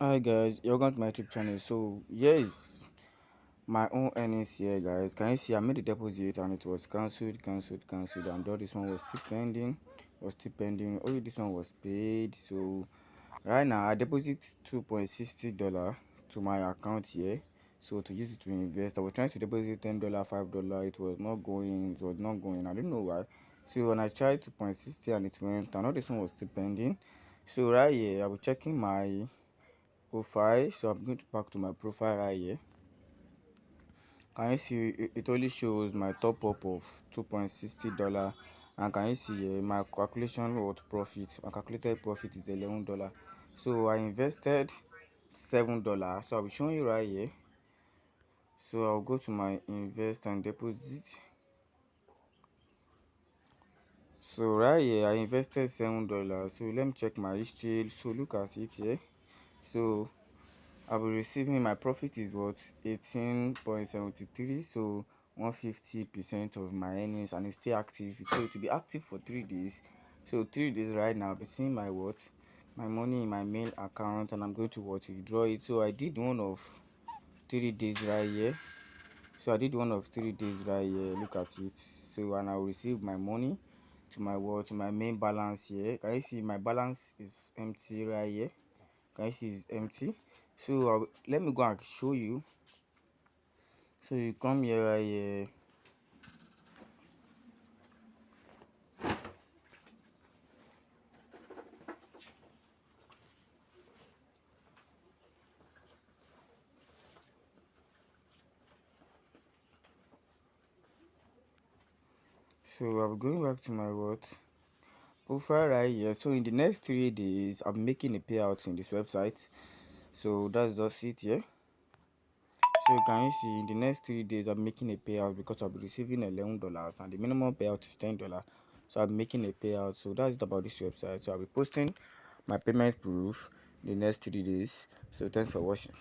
Hi guys, welcome to my YouTube channel. So here is my own earnings here, guys. Can you see I made a deposit and it was cancelled, and all this one was still pending. Only this one was paid. So right now I deposit $2.60 to my account here. So to use it to invest, I was trying to deposit $10, $5. It was not going. I don't know why. So when I tried 2.60 and it went, and all this one was still pending. So right here, I was checking my profile. So I'm going to back to my profile right here. Can you see it only shows my top up of $2.60, and can you see here my calculation what profit, my calculated profit is $11. So I invested $7. So I'll be showing you right here. So I'll go to my invest and deposit. So right here I invested $7. So let me check my history. So look at it here. So I'll be receiving my profit is what 18.73, so 150% of my earnings, and it's still active. So it will be active for 3 days. So 3 days right now I'll be seeing my money in my main account, and I'm going to withdraw it. So I did one of 3 days right here. So I did one of 3 days right here. Look at it. So and I'll receive my money to my main balance here. Can you see my balance is empty right here? Can you see it's empty? So let me go and show you. So you come here right here. So I'm going back to my profile right here. So in the next 3 days I'm making a payout in this website. So that's just it here. So can you see in the next 3 days I'm making a payout because I'll be receiving $11 and the minimum payout is $10. So I'm making a payout. So that's it about this website. So I'll be posting my payment proof in the next 3 days. So thanks for watching.